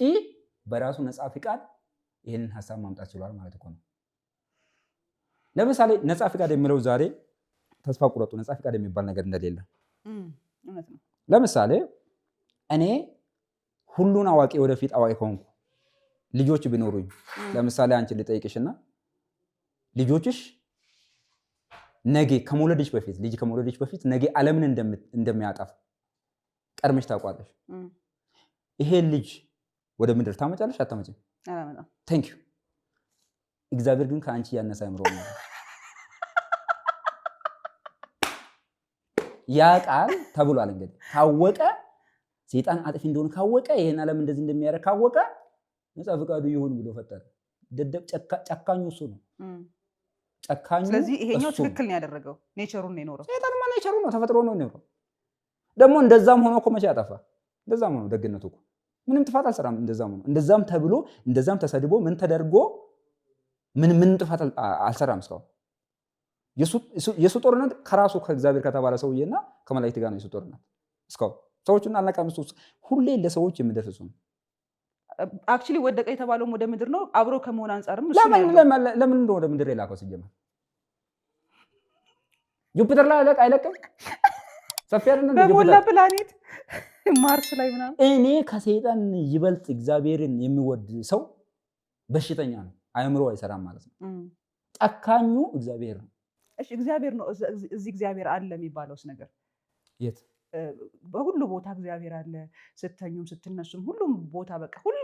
በራሱ ነፃ ፍቃድ ይሄንን ሐሳብ ማምጣት ችሏል ማለት እኮ ነው። ለምሳሌ ነፃ ፍቃድ የሚለው ዛሬ ተስፋ ቁረጡ ነፃ ፍቃድ የሚባል ነገር እንደሌለ ለምሳሌ እኔ ሁሉን አዋቂ ወደፊት አዋቂ ሆንኩ ልጆች ቢኖሩኝ ለምሳሌ አንቺ ልጠይቅሽና ልጆችሽ ነገ ከመውለድሽ በፊት ልጅ ከመውለድሽ በፊት ነገ ዓለምን እንደሚያጠፋ ቀድመሽ ታውቋለሽ። ይሄ ልጅ ወደ ምድር ታመጫለሽ አታመጭም? አላመጣም። ታንክ ዩ። እግዚአብሔር ግን ከአንቺ ያነሳ አይምሮ ነው። ያ ቃል ተብሏል። እንግዲህ ካወቀ ሴጣን አጥፊ እንደሆነ ካወቀ ይሄን ዓለም እንደዚህ እንደሚያደርግ ካወቀ ነፃ ፈቃዱ ይሁን ብሎ ፈጠረ። ደደብ ጨካኙ እሱ ነው። ጨካኙ። ስለዚህ ይሄኛው ትክክል ነው ያደረገው። ኔቸሩን ነው የኖረው። ሴጣን ማለት ኔቸሩ ነው፣ ተፈጥሮ ነው የኖረው። ደግሞ እንደዛም ሆኖ እኮ መቼ ያጠፋ? እንደዛም ሆኖ ደግነቱ እኮ ምንም ጥፋት አልሰራም። እንደዛም ሆኖ እንደዛም ተብሎ እንደዛም ተሰድቦ ምን ተደርጎ ምን ጥፋት አልሰራም እስካሁን። የሱ ጦርነት ከራሱ ከእግዚአብሔር ከተባለ ሰውዬና ከመላእክት ጋር ነው የሱ ጦርነት እስካሁን። ሰዎችን አልነቃም። ሁሌ ለሰዎች የሚደርሱ ነው። አክቹሊ ወደቀ የተባለውም ወደ ምድር ነው። አብሮ ከመሆን አንጻርም ለምን እንደው ወደ ምድር የላከው ሲጀመር ጁፒተር ላይ አይለቅም? ሰፊ አይደለም በሞላ ፕላኔት ማርስ ላይ ምናምን። እኔ ከሰይጣን ይበልጥ እግዚአብሔርን የሚወድ ሰው በሽተኛ ነው፣ አእምሮ አይሰራም ማለት ነው። ጨካኙ እግዚአብሔር ነው። እሺ እግዚአብሔር ነው። እዚህ እግዚአብሔር አለ የሚባለውስ ነገር የት? በሁሉ ቦታ እግዚአብሔር አለ። ስተኙም ስትነሱም ሁሉም ቦታ በቃ ሁሉ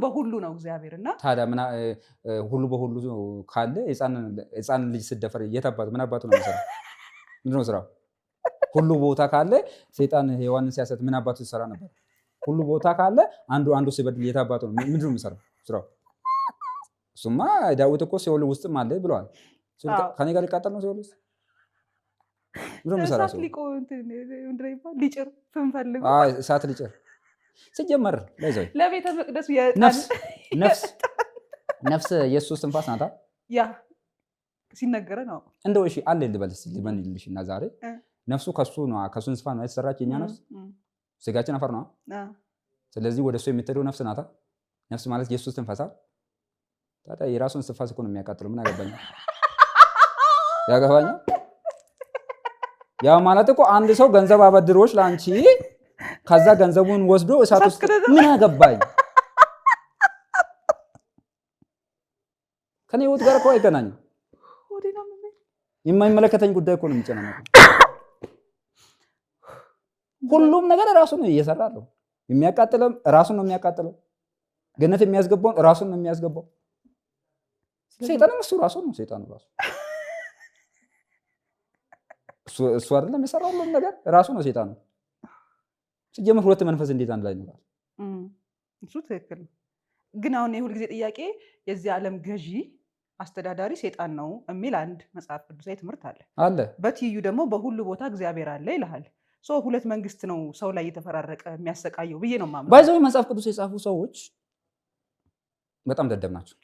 በሁሉ ነው እግዚአብሔር። እና ታዲያ ሁሉ በሁሉ ካለ ህፃን ልጅ ስደፈር የታባቱ ምን አባቱ ነው የሚሰራው? ምንድን ነው ስራው? ሁሉ ቦታ ካለ ሰይጣን ሔዋንን ሲያሰት ምን አባቱ ሲሰራ ነበር? ሁሉ ቦታ ካለ አንዱ ሲበድል የታባቱ ነው? ምንድን ነው የሚሰራው ስራው? እሱማ ዳዊት እኮ ሲኦል ውስጥም አለ ብለዋል። ከኔ ጋር ሊቃጠል ነው ሲኦል ውስጥ እሳት ሊጭር ሲጀመር ለቤተ መቅደሱ ነፍስ የሱስ ትንፋስ ናታ። ያ ሲነገረ ነው እንደው እሺ አለ ልበልስ ሊበንልሽ እና ዛሬ ነፍሱ ከሱ ነው ከሱ እንስፋ ነው የተሰራች የኛ ነፍስ። ስጋችን አፈር ነው። ስለዚህ ወደ እሱ የምትሄደው ነፍስ ናታ። ነፍስ ማለት የሱስ ትንፋሳ። ታዲያ የራሱን ትንፋስ እኮ ነው የሚያቃጥለው። ምን አገባኝ? ያገባኛል። ያ ማለት እኮ አንድ ሰው ገንዘብ አበድሮች ለአንቺ ከዛ ገንዘቡን ወስዶ እሳት ውስጥ ምን አገባኝ? ከኔ ህይወት ጋር እኮ አይገናኝም። የማይመለከተኝ ጉዳይ እኮ ነው የሚጨናነቀው። ሁሉም ነገር ራሱ ነው እየሰራለው። የሚያቃጥለው ራሱን ነው የሚያቃጥለው። ገነት የሚያስገባውን ራሱን ነው የሚያስገባው። ሰይጣንም እሱ ራሱ ነው። ሰይጣኑ ራሱ እሱ አይደለም የሰራው ሁሉም ነገር ራሱ ነው። ሰይጣኑ ሲጀምር ሁለት መንፈስ እንዴት አንድ ላይ ይኖራል? እሱ ትክክል ነው። ግን አሁን የሁል ጊዜ ጥያቄ የዚህ ዓለም ገዢ አስተዳዳሪ ሰይጣን ነው የሚል አንድ መጽሐፍ ቅዱሳዊ ትምህርት አለ። በትይዩ ደግሞ በሁሉ ቦታ እግዚአብሔር አለ ይልሃል። ሁለት መንግስት ነው ሰው ላይ የተፈራረቀ የሚያሰቃየው ብዬ ነው የማምነው። ባይዘው መጽሐፍ ቅዱስ የጻፉ ሰዎች በጣም ደደብ ናቸው።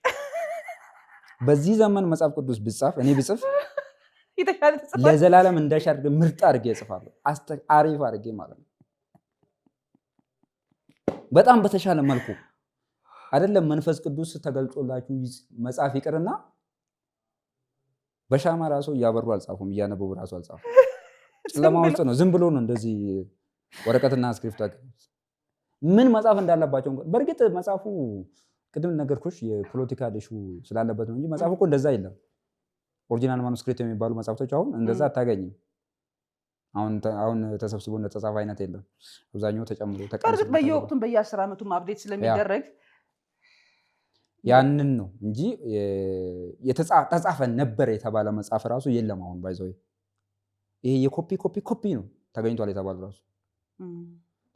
በዚህ ዘመን መጽሐፍ ቅዱስ ብጻፍ እኔ ብጽፍ ለዘላለም እንዳሻርግ ምርጥ አድርጌ እጽፋለሁ። አሪፍ አድርጌ ማለት ነው። በጣም በተሻለ መልኩ አይደለም መንፈስ ቅዱስ ተገልጾላችሁ መጽሐፍ ይቅርና በሻማ ራሱ እያበሩ አልጻፉም፣ እያነበቡ ራሱ አልጻፉም። ጨለማ ውስጥ ነው። ዝም ብሎ ነው እንደዚህ ወረቀትና ስክሪፕት ምን መጽሐፍ እንዳለባቸው። በእርግጥ መጽሐፉ ቅድም ነገርኩሽ የፖለቲካ ኢሹ ስላለበት ነው እንጂ መጽሐፉ እኮ እንደዛ የለም። ኦሪጂናል ማኑስክሪፕት የሚባሉ መጽሐፍቶች አሁን እንደዛ አታገኝም። አሁን ተሰብስቦ እንደተጻፈ አይነት የለም። አብዛኛው ተጨምሮ በእርግጥ በየወቅቱም በየ10 ዓመቱም አፕዴት ስለሚደረግ ያንን ነው እንጂ ተጻፈ ነበር የተባለ መጽሐፍ ራሱ የለም። አሁን ባይዘው ይሄ የኮፒ ነው ተገኝቷል የተባለው ራሱ።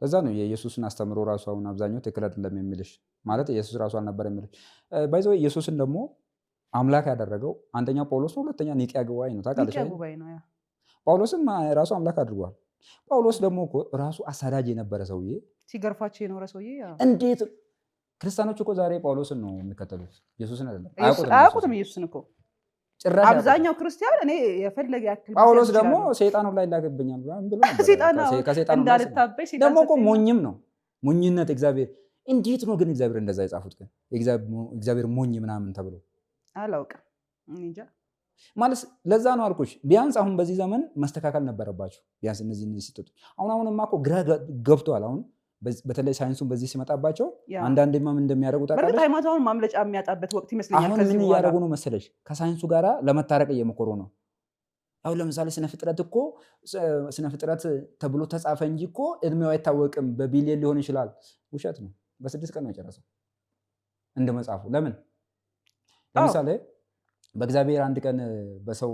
ለዛ ነው የኢየሱስን አስተምሮ ራሱ አሁን አብዛኛው ትክክል አይደለም የሚልሽ ማለት ኢየሱስ ራሱ አልነበር የሚልሽ። ባይዘው ኢየሱስን ደግሞ አምላክ ያደረገው አንደኛ ጳውሎስ ነው፣ ሁለተኛ ኒቂያ ጉባኤ ነው። ታውቃለሽ? ጳውሎስም ራሱ አምላክ አድርጓል። ጳውሎስ ደግሞ እኮ ራሱ አሳዳጅ የነበረ ሰውዬ፣ ሲገርፋቸው የኖረ ሰውዬ። እንዴት ክርስቲያኖች እኮ ዛሬ ጳውሎስን ነው የሚከተሉት፣ ኢየሱስን አይደለም። አያውቁትም ኢየሱስን እኮ ጭራሽ አብዛኛው ክርስቲያን። እኔ የፈለገ ያክል ጳውሎስ ደግሞ ሰይጣኑ ላይ ላገብኛል ብሎ ከሰይጣኑ እንዳልታበይ ደግሞ እኮ ሞኝም ነው። ሞኝነት እግዚአብሔር እንዴት ነው ግን እግዚአብሔር እንደዛ የጻፉት ግን እግዚአብሔር ሞኝ ምናምን ተብሎ አላውቅም እንጃ ማለት ለዛ ነው አልኩሽ። ቢያንስ አሁን በዚህ ዘመን መስተካከል ነበረባቸው። ቢያንስ እነዚህ ሲጠጡ አሁንማ እኮ ግራ ገብቷል። አሁን በተለይ ሳይንሱን በዚህ ሲመጣባቸው አንዳንድ ምን እንደሚያደርጉ ታውቃለሽ? ሃይማኖታውን ማምለጫ የሚያጣበት ወቅት ይመስለኛል። አሁን ምን እያደረጉ ነው መሰለሽ? ከሳይንሱ ጋራ ለመታረቅ እየሞከሩ ነው። አሁን ለምሳሌ ስነ ፍጥረት እኮ ስነ ፍጥረት ተብሎ ተጻፈ እንጂ እኮ እድሜው አይታወቅም፣ በቢሊየን ሊሆን ይችላል። ውሸት ነው። በ6 ቀን ነው የጨረሰው እንደ መጽሐፉ። ለምን ለምሳሌ በእግዚአብሔር አንድ ቀን በሰው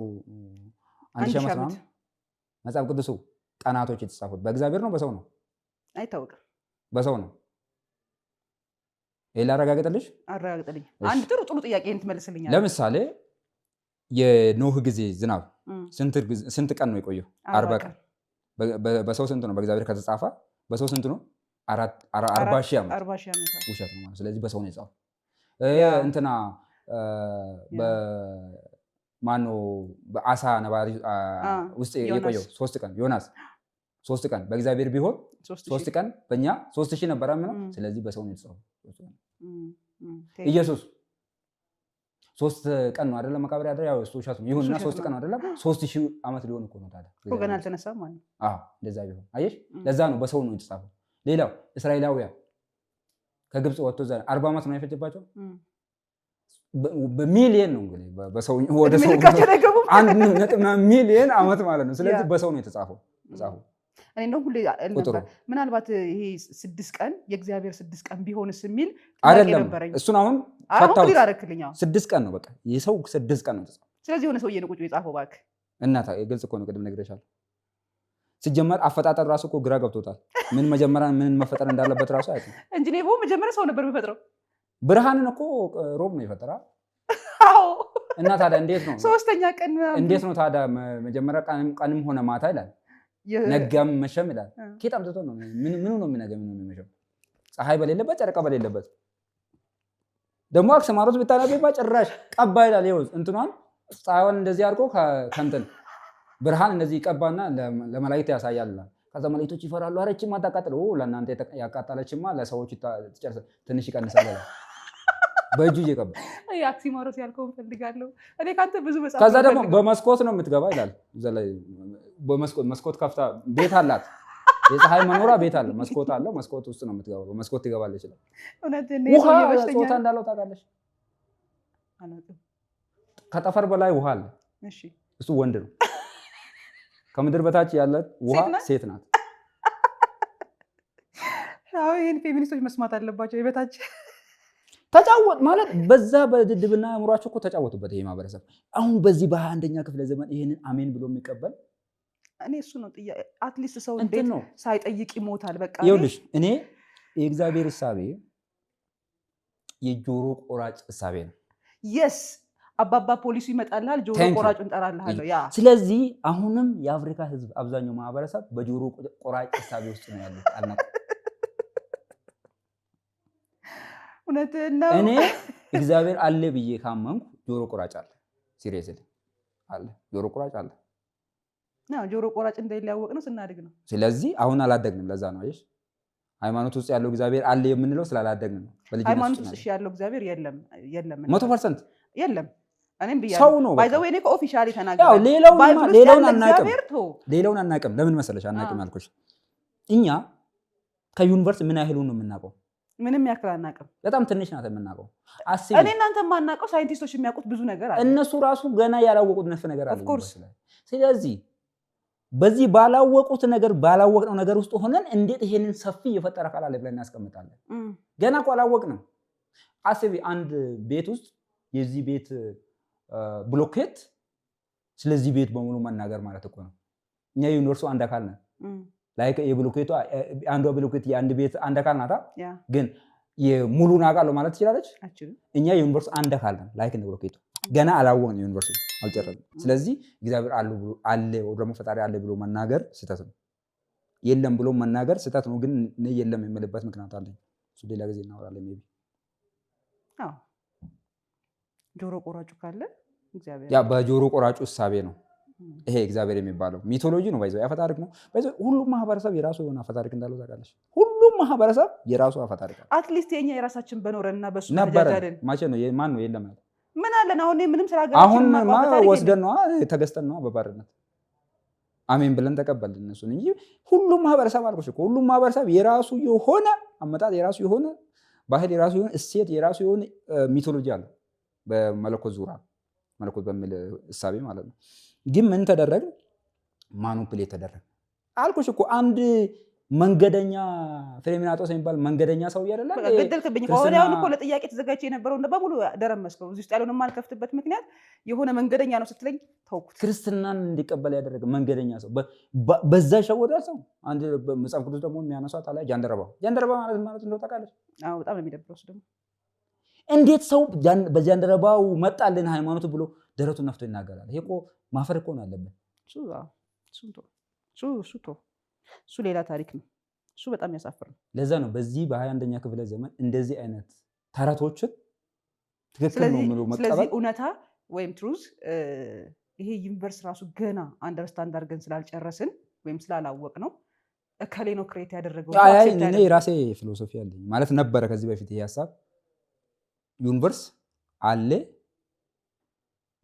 1000 ዓመት ነው መጽሐፍ ቅዱሱ ቀናቶች የተጻፉት። በእግዚአብሔር ነው በሰው ነው አይታወቅም። በሰው ነው። ይሄ ላረጋግጥልሽ። አረጋግጥልኝ። አንድ ጥሩ ጥያቄ እንትመልስልኛል። ለምሳሌ የኖህ ጊዜ ዝናብ ስንት ቀን ነው የቆየው? 40 ቀን። በሰው ስንት ነው? በእግዚአብሔር ከተጻፈ በሰው ስንት ነው? 40,000 ዓመት። ውሸት ነው ማለት። ስለዚህ በሰው ነው የጻፈው። እንትና ማነው በአሳ ነባሪ ውስጥ የቆየው 3 ቀን ዮናስ 3 ቀን በእግዚአብሔር ቢሆን 3 ቀን በእኛ 3000 ነበር አምነው። ስለዚህ በሰው ነው የተጻፈው። ኢየሱስ 3 ቀን ነው አይደለም መቃብር ያደረ ያው እሱ ውሸት ነው ይሁንና 3 ቀን ነው አይደለም 3000 ዓመት ሊሆን እኮ ነው ታዲያ እኮ ገና አልተነሳም ማለት ነው። እንደዛ ቢሆን አየሽ፣ ለዛ ነው በሰው ነው የተጻፈው። ሌላው እስራኤላውያን ከግብፅ ወጥቶ 40 ዓመት ነው የፈጀባቸው። በሚሊየን ነው እንግዲህ በሰው ወደ ሰው 1.1 ሚሊየን ዓመት ማለት ነው። ስለዚህ በሰው ነው የተጻፈው መጽሐፉ። እኔ እንደው ሁሌ ምናልባት ይሄ 6 ቀን የእግዚአብሔር 6 ቀን ቢሆንስ የሚል አይደለም። እሱን አሁን ፈታው 6 ቀን ነው በቃ የሰው 6 ቀን ነው የተጻፈው። ስለዚህ የሆነ ሰውዬ ነው ቁጭ የጻፈው እባክህ። እናታ ግልጽ እኮ ነው። ቅድም ነግሬሻለሁ። ሲጀመር አፈጣጠር ራሱ እኮ ግራ ገብቶታል። ምን መጀመሪያ ምን መፈጠር እንዳለበት ራሱ አይተን እንጂ ነው መጀመሪያ ሰው ነበር የሚፈጥረው። ብርሃንን እኮ ሮብ ነው የፈጠረው። አዎ። እና ታዲያ እንዴት ነው 3ኛ ቀን እንዴት ነው ታዲያ መጀመሪያ ቀንም ሆነ ማታ ይላል፣ ነጋም መሸም ይላል። ኬት አምጥቶ ነው ምኑ ነው የሚነገ ምኑ ነው የሚመሸው? ፀሐይ በሌለበት ጨረቃ በሌለበት ደግሞ አክሰማሮት ብታነቢባ ጭራሽ ቀባ ይላል። ይኸው እንትኗን ፀሐይዋን እንደዚህ አድርጎ ከእንትን ብርሃን እንደዚህ ይቀባና ለመላእክት ያሳያል። ከዛ መላእክቶች ይፈራሉ። አረችማ ታቃጥል ለእናንተ ያቃጠለችማ ለሰዎች ትንሽ ይቀንሳል ይላል በእጁ እየቀባ። አክሲማሮት ያልከውን ፈልጋለሁ እኔ ካንተ ብዙ መጽሐፍ። ከዛ ደግሞ በመስኮት ነው የምትገባ ይላል። እዛ ላይ በመስኮት ከፍታ ቤት አላት። የፀሐይ መኖሪያ ቤት አለ፣ መስኮት አለው። መስኮት ውስጥ ነው የምትገባው። በመስኮት ትገባለች ይላል። ውሃ ጾታ እንዳለው ታውቃለች? ከጠፈር በላይ ውሃ አለ። እሱ ወንድ ነው። ከምድር በታች ያለ ውሃ ሴት ናት። አዎ ይሄን ፌሚኒስቶች መስማት አለባቸው። የበታች ተጫወት ማለት በዛ በድድብና አእምሯቸው እኮ ተጫወቱበት። ይሄ ማህበረሰብ አሁን በዚህ በ21ኛ ክፍለ ዘመን ይሄንን አሜን ብሎ የሚቀበል እኔ እሱ ነው ጥያቄ። አትሊስት ሰው እንዴት ነው ሳይጠይቅ ይሞታል? በቃ ይኸውልሽ እኔ የእግዚአብሔር እሳቤ የጆሮ ቆራጭ እሳቤ ነው። የስ አባባ ፖሊሱ ይመጣልሃል፣ ጆሮ ቆራጩን እንጠራልሃለሁ። ያ ስለዚህ አሁንም የአፍሪካ ህዝብ አብዛኛው ማህበረሰብ በጆሮ ቆራጭ እሳቤ ውስጥ ነው ያለው። አልናቀ እውነትና እኔ እግዚአብሔር አለ ብዬ ካመንኩ ጆሮ ቆራጭ አለ። ሲሪየስሊ አለ፣ ጆሮ ቆራጭ አለ። ጆሮ ቆራጭ እንዳይለያወቅ ነው ስናድግ ነው። ስለዚህ አሁን አላደግንም። ለዛ ነው አይሽ ሃይማኖት ውስጥ ያለው እግዚአብሔር አለ የምንለው ስላላደግን ነው። ሃይማኖት ውስጥ ያለው እግዚአብሔር የለም 100% የለም። እኔም ብያለሁ። ባይ ዘ ወይ ነው ኦፊሻሊ ተናገረ። ያው ሌላውን አናውቅም። ለምን መሰለሽ አናውቅም ያልኩሽ? እኛ ከዩኒቨርስ ምን ያህሉን ነው የምናውቀው? ምንም ያክል አናውቅም። በጣም ትንሽ ናት የምናውቀው። እኔ እናንተ የማናውቀው ሳይንቲስቶች የሚያውቁት ብዙ ነገር አለ። እነሱ ራሱ ገና ያላወቁት ነፍ ነገር አለ። ስለዚህ በዚህ ባላወቅነው ነገር ውስጥ ሆነን እንዴት ይሄንን ሰፊ የፈጠረ አካል አለ ብለን እናስቀምጣለን? ገና እኮ አላወቅንም። አስቢ፣ አንድ ቤት ውስጥ የዚህ ቤት ብሎኬት ስለዚህ ቤት በሙሉ መናገር ማለት እኮ ነው። እኛ ዩኒቨርሱ አንድ አካል ነን። ላይክ የብሎኬቷ አንዷ ብሎኬት የአንድ ቤት አንድ አካል ናታ። ግን የሙሉን አውቃለሁ ማለት ትችላለች? እኛ ዩኒቨርሱ አንድ አካል ነን። ላይክ እንደ ብሎኬቱ ገና አላወቅንም፣ ዩኒቨርሱ አልጨረስንም። ስለዚህ እግዚአብሔር አለ ወይ ደግሞ ፈጣሪ አለ ብሎ መናገር ስህተት ነው። የለም ብሎ መናገር ስህተት ነው። ግን እኔ የለም የምልበት ምክንያት አለኝ። እሱ ሌላ ጊዜ እናወራለን። ሜይ ቢ ጆሮ ቆራጩ ካለ እግዚአብሔር ያ በጆሮ ቆራጩ እሳቤ ነው ይሄ እግዚአብሔር የሚባለው። ሚቶሎጂ ነው፣ ባይዘው አፈታሪክ ነው። ባይዘው ሁሉም ማህበረሰብ የራሱ የሆነ አፈታሪክ እንዳለው ታውቃለች። ሁሉም ማህበረሰብ የራሱ አፈታሪክ አለ። አትሊስት የኛ የራሳችን በኖረና በሱ ተጃጃለን። ማቼ ነው ማን ነው የለም ማለት ምን አለን? አሁን ምንም ስራ ጋር አሁን ወስደን ነው ተገዝተን ነው በባርነት አሜን ብለን ተቀበልን እነሱን እንጂ ሁሉም ማህበረሰብ አልኩሽ እኮ ሁሉም ማህበረሰብ የራሱ የሆነ አመጣጥ፣ የራሱ የሆነ ባህል፣ የራሱ የሆነ እሴት፣ የራሱ የሆነ ሚቶሎጂ አለ በመለኮት ዙሪያ መለኮት በሚል እሳቤ ማለት ነው። ግን ምን ተደረገ? ማኑፕሌት ተደረገ አልኩሽ እኮ አንድ መንገደኛ ፍሬሚናጦስ የሚባል መንገደኛ ሰው ያደለ ገደልክብኝ። ከሆነ ያው እኮ ለጥያቄ ተዘጋጅ የነበረው በሙሉ ደረመስከው። እዚህ ውስጥ ያለውን ማልከፍትበት ምክንያት የሆነ መንገደኛ ነው ስትለኝ ተውኩት። ክርስትናን እንዲቀበል ያደረገ መንገደኛ ሰው በዛ ሸወዳል ሰው። አንድ መጽሐፍ ቅዱስ ደግሞ የሚያነሷት አለ ጃንደረባ ማለት እንደው ታውቃለች። አዎ በጣም ነው የሚደብረው። እሱ ደግሞ እንዴት ሰው በጃንደረባው መጣልን ሃይማኖቱ ብሎ ደረቱን ነፍቶ ይናገራል? ይሄ እኮ ማፈር እኮ ነው ያለብን። እሱ ሌላ ታሪክ ነው። እሱ በጣም ያሳፍር ነው። ለዛ ነው በዚህ በ21ኛ ክፍለ ዘመን እንደዚህ አይነት ተረቶችን ትክክል ነው ብሎ መቀበል። ስለዚህ እውነታ ወይም ትሩዝ ይሄ ዩኒቨርስ ራሱ ገና አንደርስታንድ አድርገን ስላልጨረስን ወይም ስላላወቅ ነው እከሌ ነው ክሬት ያደረገው። እኔ የራሴ ፊሎሶፊ አለኝ ማለት ነበረ ከዚህ በፊት ይሄ ሀሳብ ዩኒቨርስ አለ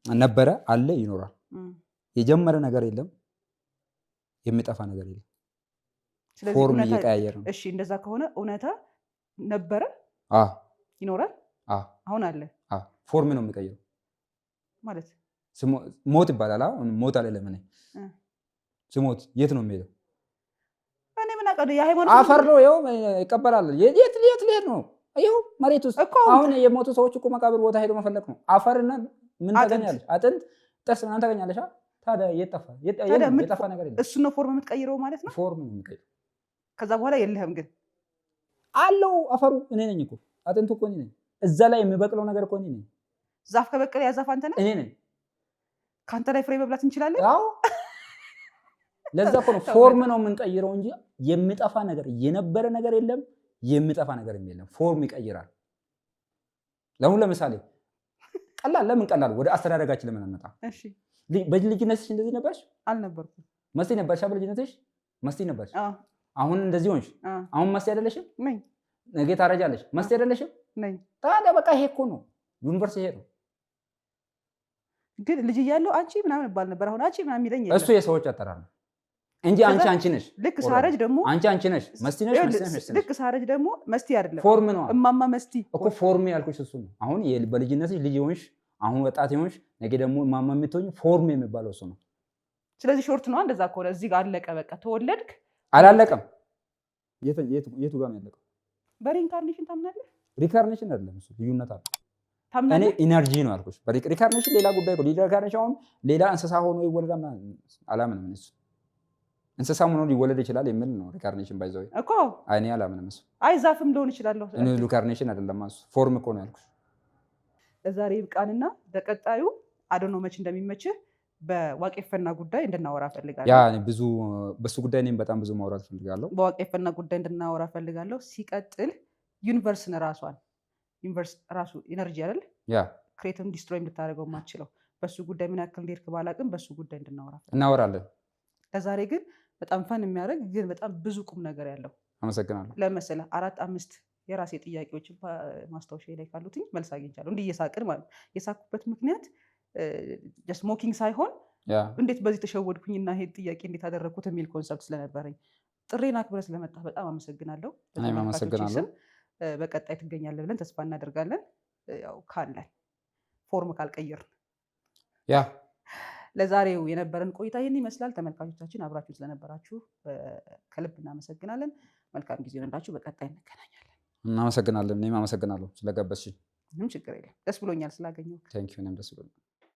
ነበረ አለ ይኖራል። የጀመረ ነገር የለም፣ የሚጠፋ ነገር የለም። ፎርም እየቀያየረ ነው። እሺ እንደዛ ከሆነ እውነታ ነበረ ይኖራል፣ አሁን አለ። ፎርም ነው የሚቀይረው ማለት ሞት ይባላል። አሁን ሞት አለ ለምን ስሞት የት ነው የሚሄደው? እኔ ምን አውቃለሁ። የሃይማኖት አፈር ነው ይኸው ይቀበላል። የት ሊሄድ ነው? ይኸው መሬት ውስጥ አሁን የሞቱ ሰዎች እኮ መቃብር ቦታ ሄዶ መፈለግ ነው። አፈርና ምን ታገኛለሽ? አጥንት ጥርስ ምናምን ታገኛለሽ። ታዲያ የጠፋ ነገር የለም። እሱ ነው ፎርም የምትቀይረው ማለት ነው። ፎርም ነው የሚቀይረው። ከዛ በኋላ የለህም ግን አለው አፈሩ እኔ ነኝ እኮ አጥንቱ እኮ እኔ ነኝ። እዛ ላይ የሚበቅለው ነገር እኮ እኔ ነኝ። ዛፍ ከበቀለ ያ ዛፍ አንተ ነህ። እኔ ነኝ። ከአንተ ላይ ፍሬ መብላት እንችላለን። አዎ ለዛ እኮ ነው ፎርም ነው የምንቀይረው እንጂ የሚጠፋ ነገር የነበረ ነገር የለም፣ የሚጠፋ ነገር የለም። ፎርም ይቀይራል። ለምሳሌ ለምን ቀላል ወደ አስተዳደጋችን ለምን አንመጣ? እሺ በልጅነትሽ እንደዚህ ነበርሽ? አልነበርኩም። መስቲ ነበርሽ? በልጅነትሽ መስቲ ነበርሽ? አሁን እንደዚህ ሆንሽ። አሁን መስቲ አይደለሽም? ነኝ። ነገ ታረጃለሽ። መስቲ አይደለሽም? ነኝ። ታዲያ በቃ ይሄ እኮ ነው ዩኒቨርስ፣ ይሄ ነው። ግን ልጅ እያለሁ አንቺ ምናምን እባል ነበር። አሁን አንቺ ምናምን የሚለኝ እሱ የሰዎች አጠራር ነው እንጂ አንቺ ነሽ። ልክ ሳረጅ ደግሞ አንቺ ነሽ። መስቲ ነሽ። ልክ ሳረጅ ደግሞ መስቲ አይደለም ፎርም ነው። እማማ መስቲ እኮ ፎርም ያልኩሽ እሱ ነው። አሁን በልጅነትሽ ልጅ ሆንሽ፣ አሁን ወጣት ሆንሽ፣ ነገ ደግሞ እማማ የምትሆኝ ፎርም የሚባለው እሱ ነው። ስለዚህ ሾርት ነው እንደዛ ከሆነ እዚህ ጋር አለቀ። በቃ ተወለድክ። አላለቀም። የቱ ጋር ነው ያለቀው? በሪኢንካርኔሽን ታምናለህ? ሪካርኔሽን አይደለም እሱ፣ ልዩነት አለ። ታምናለህ? እኔ ኢነርጂ ነው ያልኩሽ። ሪካርኔሽን ሌላ ጉዳይ ነው። ሪካርኔሽን አሁን ሌላ እንስሳ ሆኖ ይወለዳል አላምንም እሱ። እንስሳ ሆኖ ሊወለድ ይችላል የሚል ነው ሪካርኔሽን ባይዘው እኮ። እኔ አላምንም እሱ። አይ ዛፍም ሊሆን ይችላል። እኔ ሪካርኔሽን አይደለም እሱ፣ ፎርም እኮ ነው ያልኩሽ። ለዛሬ ይብቃንና በቀጣዩ አዶኖ መች እንደሚመችህ በዋቄፈና ጉዳይ እንድናወራ ፈልጋለሁ። ያ ብዙ በሱ ጉዳይ እኔም በጣም ብዙ ማውራት ፈልጋለሁ። በዋቄፈና ጉዳይ እንድናወራ ፈልጋለሁ። ሲቀጥል ዩኒቨርስን ዩኒቨርስ ራሱ ኢነርጂ አይደል? ያ ክሬትም ዲስትሮይ እንድታደርገው ማችለው በሱ ጉዳይ ምን ያክል እንደሄድክ ባላቅም በሱ ጉዳይ እናወራለን። ለዛሬ ግን በጣም ፈን የሚያደርግ ግን በጣም ብዙ ቁም ነገር ያለው አመሰግናለሁ። ለመሰለህ 4-5 የራሴ ጥያቄዎች ማስታወሻ ላይ ካሉትኝ መልስ አግኝቻለሁ። እንዲህ እየሳቅን ማለት የሳኩበት ምክንያት ጀስት ሞኪንግ ሳይሆን እንዴት በዚህ ተሸወድኩኝና ይሄ ጥያቄ እንዴት አደረግኩት የሚል ኮንሰፕት ስለነበረኝ ጥሬን አክብረህ ስለመጣህ በጣም አመሰግናለሁ። እኔም አመሰግናለሁ። በቀጣይ ትገኛለህ ብለን ተስፋ እናደርጋለን። ያው ካለን ፎርም ካልቀየርን ለዛሬው የነበረን ቆይታ ይህን ይመስላል። ተመልካቾቻችን አብራችሁ ስለነበራችሁ ከልብ እናመሰግናለን። መልካም ጊዜ ይሁንላችሁ። በቀጣይ እንገናኛለን። እናመሰግናለን። እኔም አመሰግናለሁ ስለጋበዝሽኝ። ምንም ችግር የለም። ደስ ብሎኛል ስላገኘሁ። ቴንክ ዩ። እኔም ደስ ብሎኛል።